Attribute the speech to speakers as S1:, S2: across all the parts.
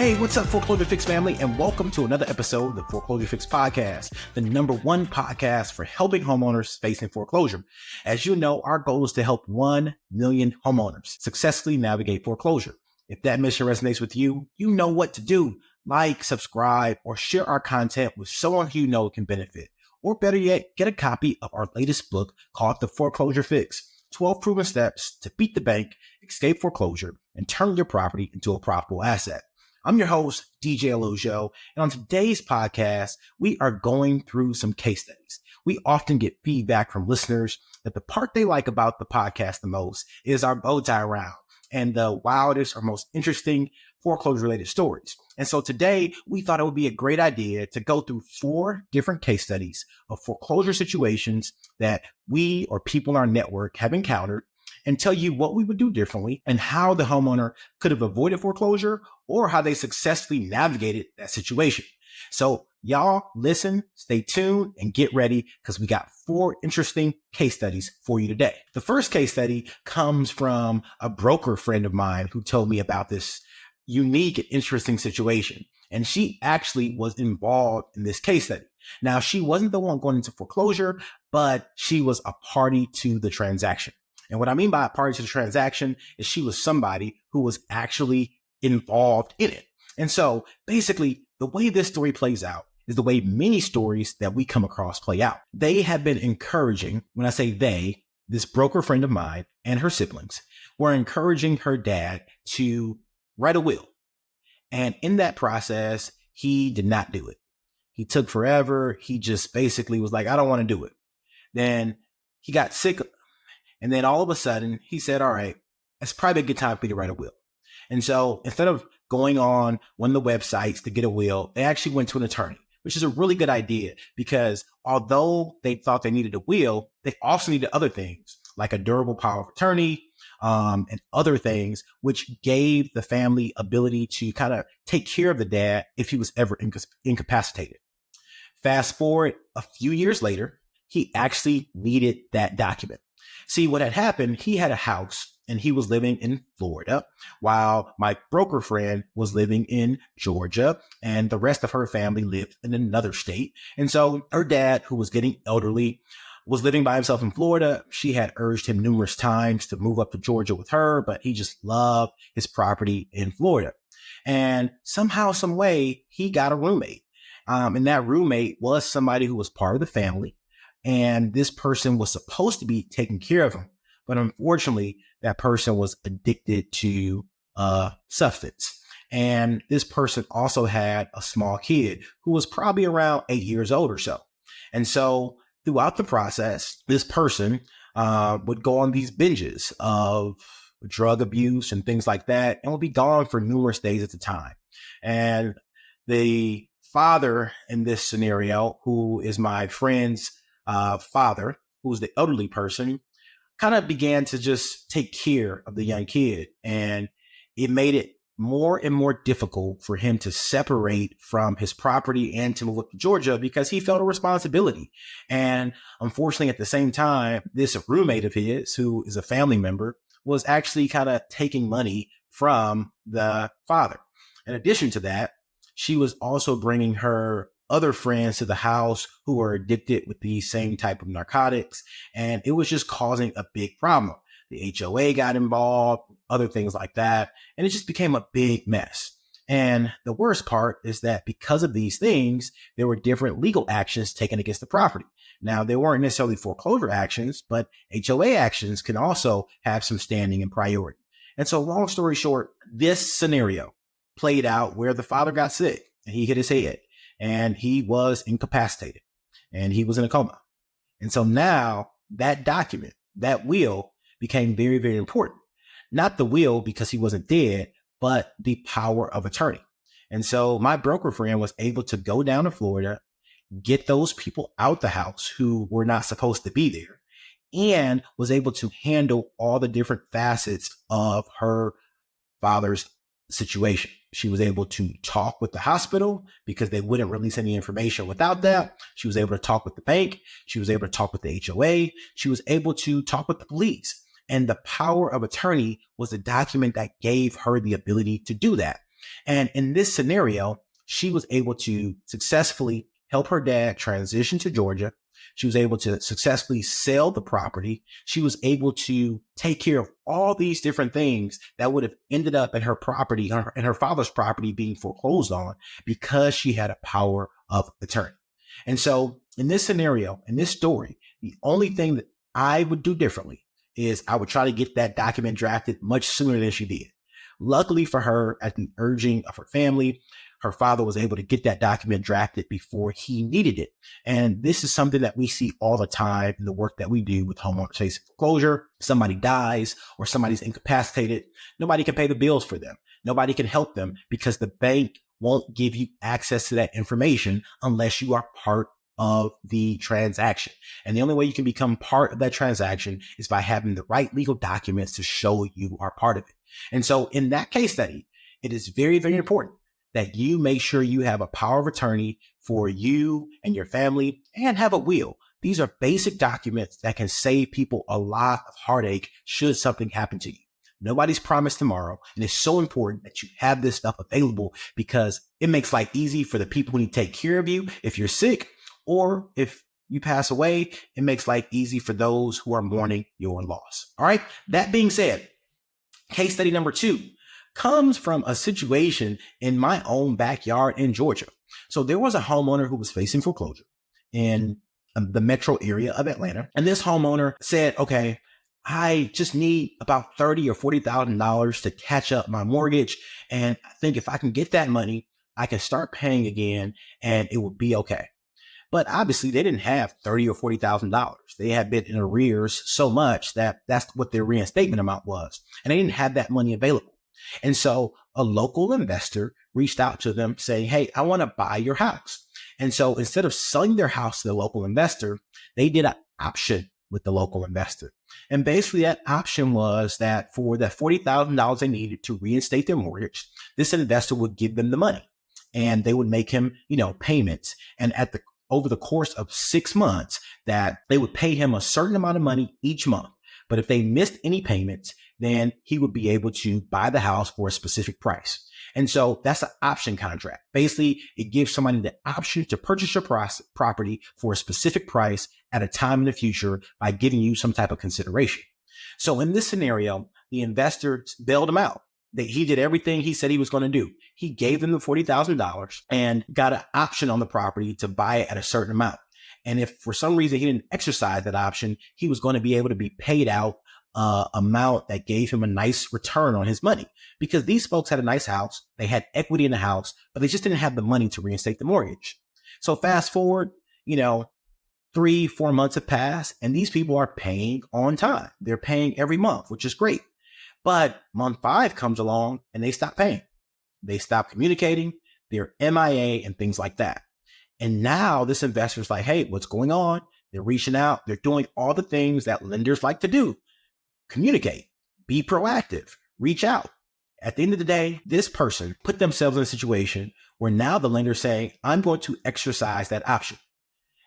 S1: Hey, what's up, Foreclosure Fix family, and welcome to another episode of the Foreclosure Fix podcast, the #1 podcast for helping homeowners facing foreclosure. As you know, our goal is to help 1 million homeowners successfully navigate foreclosure. If that mission resonates with you, you know what to do. Like, subscribe, or share our content with someone who you know can benefit. Or better yet, get a copy of our latest book called The Foreclosure Fix, 12 Proven Steps to Beat the Bank, Escape Foreclosure, and Turn Your Property into a Profitable Asset. I'm your host, DJ Olojo, and on today's podcast, we are going through some case studies. We often get feedback from listeners that the part they like about the podcast the most is our bow tie round and the wildest or most interesting foreclosure-related stories. And so today, we thought it would be a great idea to go through 4 different case studies of foreclosure situations that we or people in our network have encountered and tell you what we would do differently and how the homeowner could have avoided foreclosure or how they successfully navigated that situation. So y'all listen, stay tuned, and get ready because we got 4 interesting case studies for you today. The first case study comes from a broker friend of mine who told me about this unique and interesting situation. And she actually was involved in this case study. Now, she wasn't the one going into foreclosure, but she was a party to the transaction. And what I mean by a party to the transaction is she was somebody who was actually involved in it. And so basically, the way this story plays out is the way many stories that we come across play out. They have been encouraging, when I say they, this broker friend of mine and her siblings were encouraging her dad to write a will. And in that process, he did not do it. He took forever. He just basically was like, I don't want to do it. Then he got sick. And then all of a sudden he said, all right, it's probably a good time for me to write a will. And so instead of going on one of the websites to get a will, they actually went to an attorney, which is a really good idea because although they thought they needed a will, they also needed other things like a durable power of attorney, and other things, which gave the family ability to kind of take care of the dad if he was ever incapacitated. Fast forward a few years later, he actually needed that document. See, what had happened, he had a house and he was living in Florida while my broker friend was living in Georgia and the rest of her family lived in another state. And so her dad, who was getting elderly, was living by himself in Florida. She had urged him numerous times to move up to Georgia with her, but he just loved his property in Florida. And somehow, some way, he got a roommate. And that roommate was somebody who was part of the family. And this person was supposed to be taking care of him. But unfortunately, that person was addicted to substance. And this person also had a small kid who was probably around 8 years old or so. And so throughout the process, this person would go on these binges of drug abuse and things like that and would be gone for numerous days at a time. And the father in this scenario, who is my friend's father, who's the elderly person, kind of began to just take care of the young kid. And it made it more and more difficult for him to separate from his property and to move up to Georgia because he felt a responsibility. And unfortunately, at the same time, this roommate of his, who is a family member, was actually kind of taking money from the father. In addition to that, she was also bringing her other friends to the house who were addicted with the same type of narcotics. And it was just causing a big problem. The HOA got involved, other things like that. And it just became a big mess. And the worst part is that because of these things, there were different legal actions taken against the property. Now, they weren't necessarily foreclosure actions, but HOA actions can also have some standing and priority. And so long story short, this scenario played out where the father got sick and he hit his head and he was incapacitated and he was in a coma. And so now that document, that will, became very, very important. Not the will because he wasn't dead, but the power of attorney. And so my broker friend was able to go down to Florida, get those people out the house who were not supposed to be there, and was able to handle all the different facets of her father's situation. She was able to talk with the hospital because they wouldn't release any information without that. She was able to talk with the bank. She was able to talk with the HOA. She was able to talk with the police. And the power of attorney was the document that gave her the ability to do that. And in this scenario, she was able to successfully help her dad transition to Georgia. She was able to successfully sell the property. She was able to take care of all these different things that would have ended up in her property and her father's property being foreclosed on because she had a power of attorney. And so in this scenario, in this story, the only thing that I would do differently is I would try to get that document drafted much sooner than she did. Luckily for her, at the urging of her family, her father was able to get that document drafted before he needed it. And this is something that we see all the time in the work that we do with homeowners facing foreclosure. Somebody dies or somebody's incapacitated. Nobody can pay the bills for them. Nobody can help them because the bank won't give you access to that information unless you are part of the transaction. And the only way you can become part of that transaction is by having the right legal documents to show you are part of it. And so in that case study, it is very, very important that you make sure you have a power of attorney for you and your family and have a will. These are basic documents that can save people a lot of heartache should something happen to you. Nobody's promised tomorrow. And it's so important that you have this stuff available because it makes life easy for the people who need to take care of you if you're sick, or if you pass away, it makes life easy for those who are mourning your loss. All right. That being said, case study number 2 comes from a situation in my own backyard in Georgia. So there was a homeowner who was facing foreclosure in the metro area of Atlanta. And this homeowner said, okay, I just need about $30,000 or $40,000 to catch up my mortgage. And I think if I can get that money, I can start paying again and it will be okay. But obviously they didn't have $30,000 or $40,000. They had been in arrears so much that that's what their reinstatement amount was. And they didn't have that money available. And so a local investor reached out to them saying, hey, I want to buy your house. And so instead of selling their house to the local investor, they did an option with the local investor. And basically that option was that for the $40,000 they needed to reinstate their mortgage, this investor would give them the money and they would make him, payments. And over the course of 6 months, that they would pay him a certain amount of money each month. But if they missed any payments, then he would be able to buy the house for a specific price. And so that's an option contract. Basically, it gives somebody the option to purchase your property for a specific price at a time in the future by giving you some type of consideration. So in this scenario, the investor bailed him out. He did everything he said he was going to do. He gave them the $40,000 and got an option on the property to buy it at a certain amount. And if for some reason he didn't exercise that option, he was going to be able to be paid out amount that gave him a nice return on his money, because these folks had a nice house. They had equity in the house, but they just didn't have the money to reinstate the mortgage. So fast forward, 3-4 months have passed and these people are paying on time. They're paying every month, which is great. But month 5 comes along and they stop paying. They stop communicating. They're MIA and things like that. And now this investor's like, hey, what's going on? They're reaching out. They're doing all the things that lenders like to do. Communicate, be proactive, reach out. At the end of the day, this person put themselves in a situation where now the lender is saying, I'm going to exercise that option.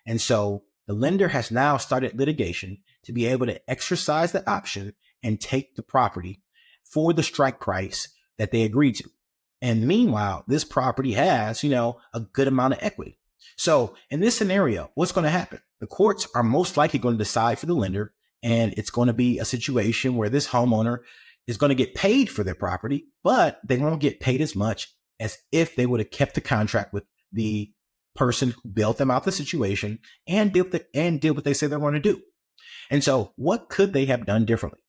S1: And so the lender has now started litigation to be able to exercise that option and take the property for the strike price that they agreed to. And meanwhile, this property has, a good amount of equity. So in this scenario, what's going to happen? The courts are most likely going to decide for the lender, and it's going to be a situation where this homeowner is going to get paid for their property, but they won't get paid as much as if they would have kept the contract with the person who bailed them out the situation and did what they say they're going to do. And so what could they have done differently?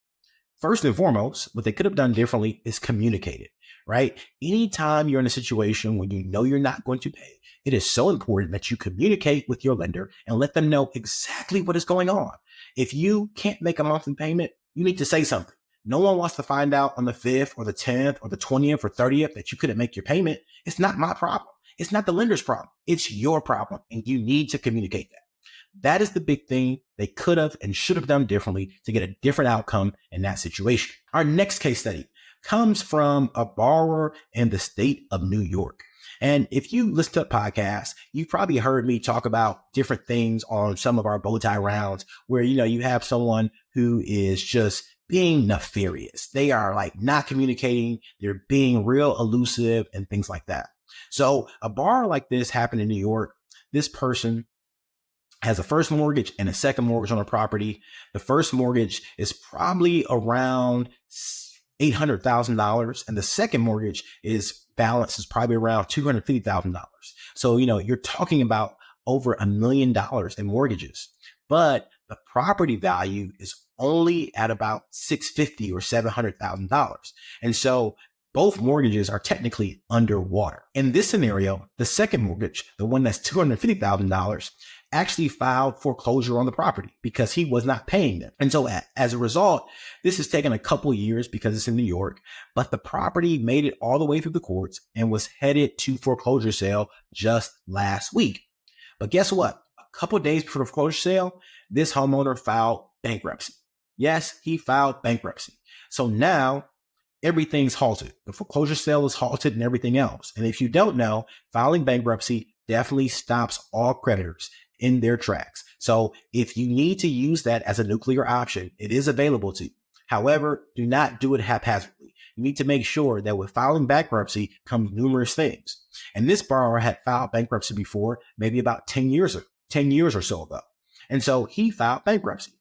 S1: First and foremost, what they could have done differently is communicate it, right? Anytime you're in a situation when you know you're not going to pay, it is so important that you communicate with your lender and let them know exactly what is going on. If you can't make a monthly payment, you need to say something. No one wants to find out on the 5th or the 10th or the 20th or 30th that you couldn't make your payment. It's not my problem. It's not the lender's problem. It's your problem. And you need to communicate that. That is the big thing they could have and should have done differently to get a different outcome in that situation. Our next case study comes from a borrower in the state of New York. And if you listen to a podcast, you've probably heard me talk about different things on some of our bow tie rounds where, you have someone who is just being nefarious. They are like not communicating. They're being real elusive and things like that. So a borrower like this happened in New York. This person has a first mortgage and a second mortgage on a property. The first mortgage is probably around $800,000, and the second mortgage balance is probably around $250,000. So, you're talking about over $1 million in mortgages, but the property value is only at about $650,000 or $700,000. And so both mortgages are technically underwater. In this scenario, the second mortgage, the one that's $250,000, actually filed foreclosure on the property because he was not paying them. And so as a result, this has taken a couple years because it's in New York, but the property made it all the way through the courts and was headed to foreclosure sale just last week. But guess what? A couple of days before the foreclosure sale, this homeowner filed bankruptcy. Yes, he filed bankruptcy. So now everything's halted. The foreclosure sale is halted and everything else. And if you don't know, filing bankruptcy definitely stops all creditors in their tracks. So if you need to use that as a nuclear option, it is available to you. However, do not do it haphazardly. You need to make sure that with filing bankruptcy comes numerous things. And this borrower had filed bankruptcy before, maybe about 10 years or so ago. And so he filed bankruptcy.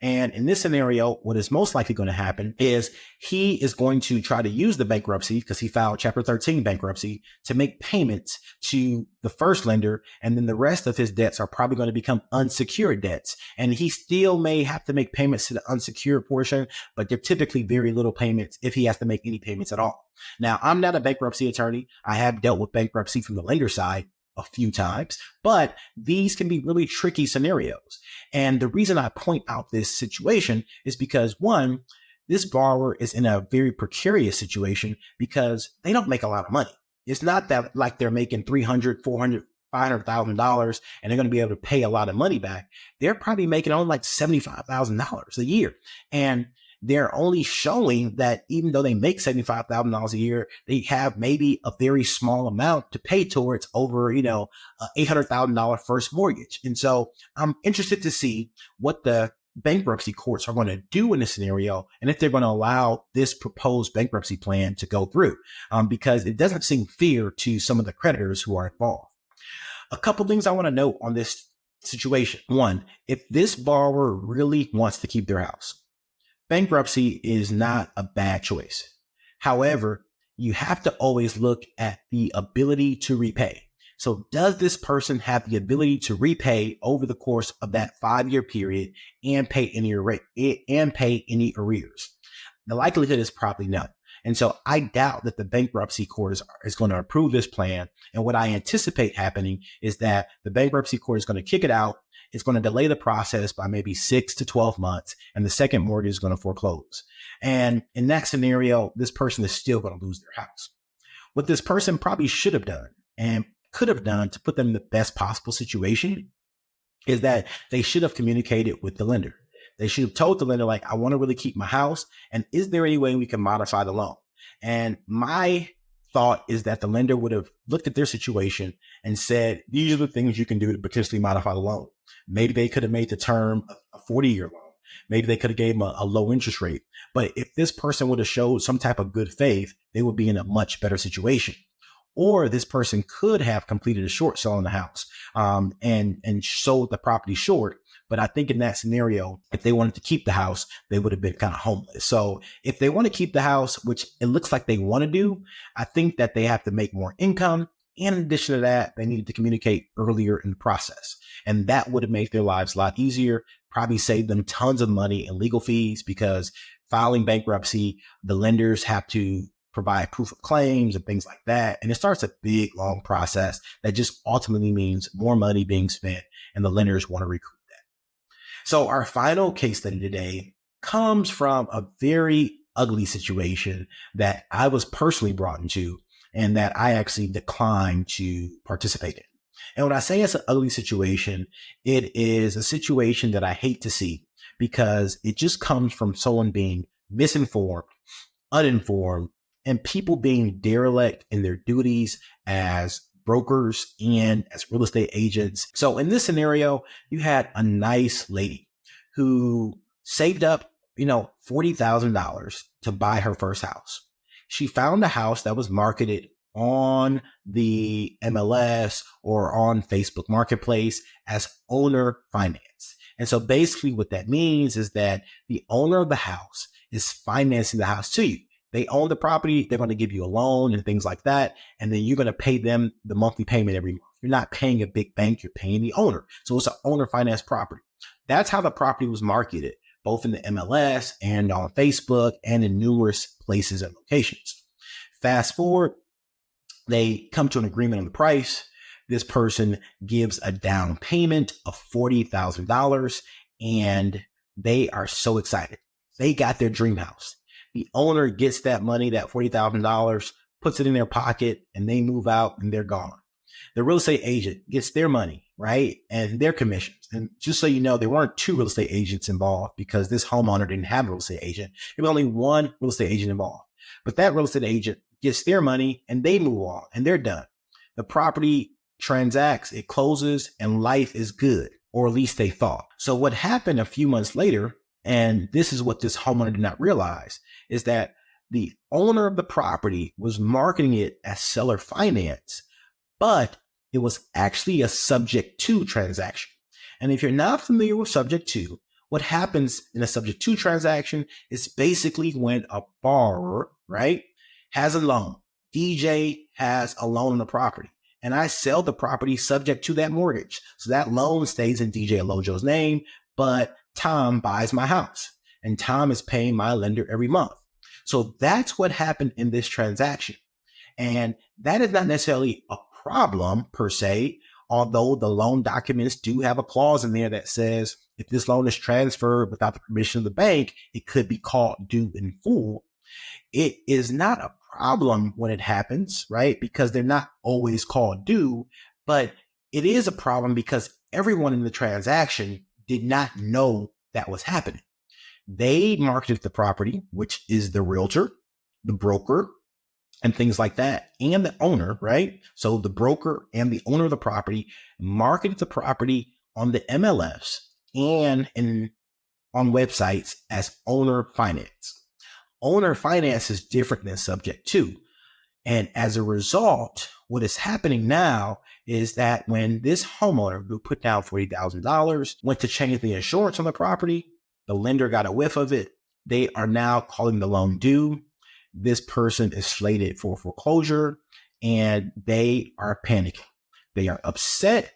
S1: And in this scenario, what is most likely going to happen is he is going to try to use the bankruptcy, because he filed Chapter 13 bankruptcy, to make payments to the first lender. And then the rest of his debts are probably going to become unsecured debts. And he still may have to make payments to the unsecured portion, but they're typically very little payments if he has to make any payments at all. Now, I'm not a bankruptcy attorney. I have dealt with bankruptcy from the lender side a few times, but these can be really tricky scenarios. And the reason I point out this situation is because, one, this borrower is in a very precarious situation because they don't make a lot of money. It's not that like they're making $300,000, $400,000, $500,000 and they're going to be able to pay a lot of money back. They're probably making only like $75,000 a year. And they're only showing that even though they make $75,000 a year, they have maybe a very small amount to pay towards over, $800,000 first mortgage. And so I'm interested to see what the bankruptcy courts are going to do in this scenario, and if they're going to allow this proposed bankruptcy plan to go through, because it doesn't seem fair to some of the creditors who are involved. A couple things I want to note on this situation. One, if this borrower really wants to keep their house, bankruptcy is not a bad choice. However, you have to always look at the ability to repay. So does this person have the ability to repay over the course of that 5-year period and pay any arrears? The likelihood is probably none. And so I doubt that the bankruptcy court is going to approve this plan. And what I anticipate happening is that the bankruptcy court is going to kick it out. It's going to delay the process by maybe 6 to 12 months, and the second mortgage is going to foreclose. And in that scenario, this person is still going to lose their house. What this person probably should have done and could have done to put them in the best possible situation is that they should have communicated with the lender. They should have told the lender, like, I want to really keep my house, and is there any way we can modify the loan? And my thought is that the lender would have looked at their situation and said, these are the things you can do to potentially modify the loan. Maybe they could have made the term a 40-year loan. Maybe they could have gave them a low interest rate. But if this person would have showed some type of good faith, they would be in a much better situation. Or this person could have completed a short sale on the house and sold the property short. But I think in that scenario, if they wanted to keep the house, they would have been kind of homeless. So if they want to keep the house, which it looks like they want to do, I think that they have to make more income. And in addition to that, they needed to communicate earlier in the process. And that would have made their lives a lot easier, probably saved them tons of money in legal fees, because filing bankruptcy, the lenders have to provide proof of claims and things like that. And it starts a big, long process that just ultimately means more money being spent, and the lenders want to recoup that. So our final case study today comes from a very ugly situation that I was personally brought into and that I actually declined to participate in. And when I say it's an ugly situation, it is a situation that I hate to see, because it just comes from someone being misinformed, uninformed, and people being derelict in their duties as brokers and as real estate agents. So in this scenario, you had a nice lady who saved up $40,000 to buy her first house. She found a house that was marketed on the MLS or on Facebook Marketplace as owner finance. And so basically what that means is that the owner of the house is financing the house to you. They own the property. They're going to give you a loan and things like that. And then you're going to pay them the monthly payment every month. You're not paying a big bank. You're paying the owner. So it's an owner finance property. That's how the property was marketed, both in the MLS and on Facebook and in numerous places and locations. Fast forward, they come to an agreement on the price. This person gives a down payment of $40,000 and they are so excited. They got their dream house. The owner gets that money, that $40,000, puts it in their pocket, and they move out and they're gone. The real estate agent gets their money, right? And their commissions. And just so you know, there weren't two real estate agents involved because this homeowner didn't have a real estate agent. There was only one real estate agent involved. But that real estate agent gets their money and they move on and they're done. The property transacts, it closes, and life is good, or at least they thought. So what happened a few months later, and this is what this homeowner did not realize, is that the owner of the property was marketing it as seller finance, but it was actually a subject to transaction. And if you're not familiar with subject to, what happens in a subject to transaction is basically when a borrower, right, has a loan. DJ has a loan on the property, and I sell the property subject to that mortgage. So that loan stays in DJ Olojo's name, but Tom buys my house and Tom is paying my lender every month. So that's what happened in this transaction. And that is not necessarily a problem per se, although the loan documents do have a clause in there that says if this loan is transferred without the permission of the bank, it could be called due in full. It is not a problem when it happens, right? Because they're not always called due, but it is a problem because everyone in the transaction did not know that was happening. They marketed the property, which is the realtor, the broker, and things like that, and the owner, right? So the broker and the owner of the property marketed the property on the MLS and on websites as owner finance. Owner finance is different than subject to. And as a result, what is happening now is that when this homeowner who put down $40,000 went to change the insurance on the property, the lender got a whiff of it. They are now calling the loan due. This person is slated for foreclosure and they are panicking. They are upset,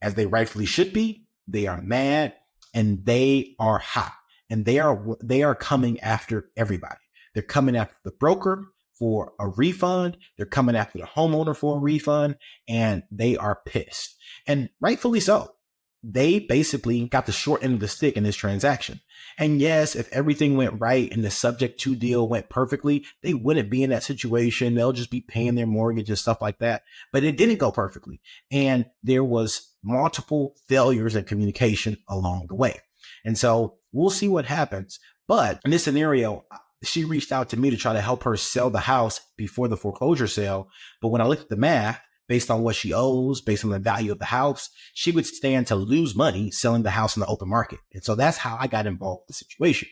S1: as they rightfully should be. They are mad and they are hot, and they are coming after everybody. They're coming after the broker for a refund. They're coming after the homeowner for a refund, and they are pissed, and rightfully so. They basically got the short end of the stick in this transaction. And yes, if everything went right and the subject to deal went perfectly, they wouldn't be in that situation. They'll just be paying their mortgage and stuff like that. But it didn't go perfectly. And there was multiple failures in communication along the way. And so we'll see what happens. But in this scenario, she reached out to me to try to help her sell the house before the foreclosure sale. But when I looked at the math, based on what she owes, based on the value of the house, she would stand to lose money selling the house in the open market. And so that's how I got involved in the situation.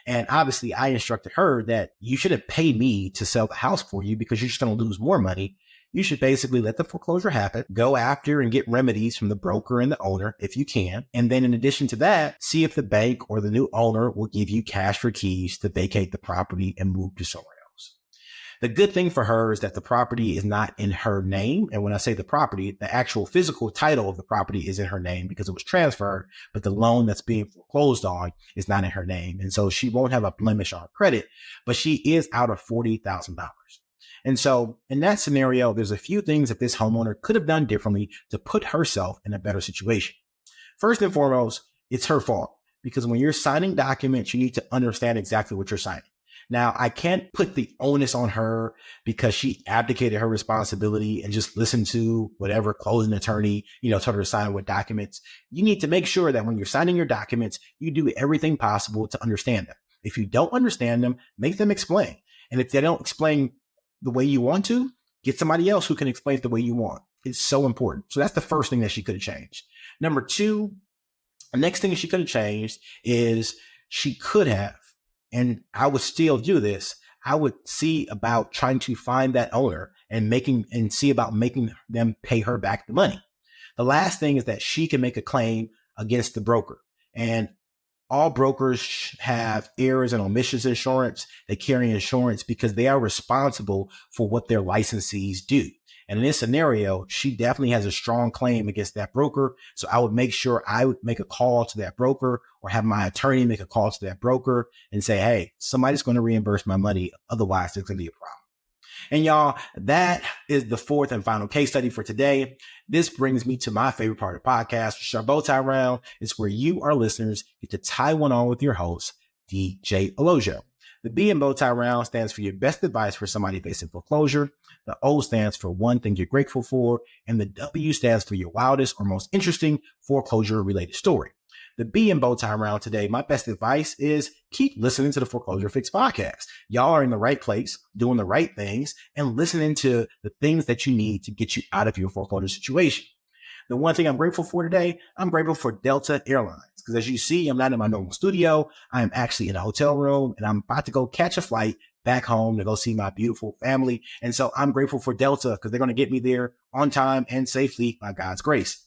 S1: And obviously I instructed her that you shouldn't pay me to sell the house for you because you're just going to lose more money. You should basically let the foreclosure happen, go after and get remedies from the broker and the owner if you can. And then in addition to that, see if the bank or the new owner will give you cash for keys to vacate the property and move to somewhere else. The good thing for her is that the property is not in her name. And when I say the property, the actual physical title of the property is in her name because it was transferred, but the loan that's being foreclosed on is not in her name. And so she won't have a blemish on her credit, but she is out of $40,000. And so in that scenario, there's a few things that this homeowner could have done differently to put herself in a better situation. First and foremost, it's her fault because when you're signing documents, you need to understand exactly what you're signing. Now, I can't put the onus on her because she abdicated her responsibility and just listened to whatever closing attorney, told her to sign what documents. You need to make sure that when you're signing your documents, you do everything possible to understand them. If you don't understand them, make them explain. And if they don't explain the way you want to, get somebody else who can explain it the way you want. It's so important. So that's the first thing that she could have changed. Number two, the next thing she could have changed is she could have and I would still do this, I would see about trying to find that owner and see about making them pay her back the money. The last thing is that she can make a claim against the broker. And all brokers have errors and omissions insurance. They carry insurance because they are responsible for what their licensees do. And in this scenario, she definitely has a strong claim against that broker. So I would make sure I would make a call to that broker or have my attorney make a call to that broker and say, hey, somebody's going to reimburse my money. Otherwise, there's going to be a problem. And y'all, that is the fourth and final case study for today. This brings me to my favorite part of the podcast, which is our bow tie round. It's where you, our listeners, get to tie one on with your host, DJ Olojo. The B in bow tie round stands for your best advice for somebody facing foreclosure. The O stands for one thing you're grateful for. And the W stands for your wildest or most interesting foreclosure related story. The B in bow tie round today, my best advice is keep listening to the Foreclosure Fix podcast. Y'all are in the right place, doing the right things, and listening to the things that you need to get you out of your foreclosure situation. The one thing I'm grateful for today, I'm grateful for Delta Airlines. Because as you see, I'm not in my normal studio. I am actually in a hotel room, and I'm about to go catch a flight back home to go see my beautiful family. And so I'm grateful for Delta because they're going to get me there on time and safely by God's grace.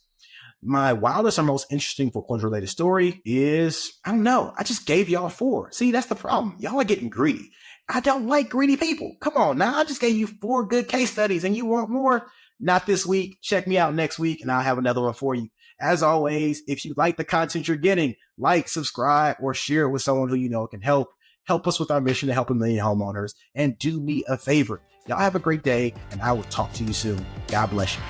S1: My wildest or most interesting foreclosure related story is, I don't know. I just gave y'all 4. See, that's the problem. Y'all are getting greedy. I don't like greedy people. Come on now. I just gave you 4 good case studies and you want more? Not this week. Check me out next week and I'll have another one for you. As always, if you like the content you're getting, like, subscribe, or share it with someone who you know can help us with our mission to help 1 million homeowners. And do me a favor. Y'all have a great day and I will talk to you soon. God bless you.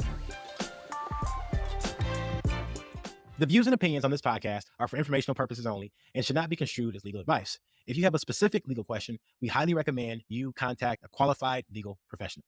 S1: The views and opinions on this podcast are for informational purposes only and should not be construed as legal advice. If you have a specific legal question, we highly recommend you contact a qualified legal professional.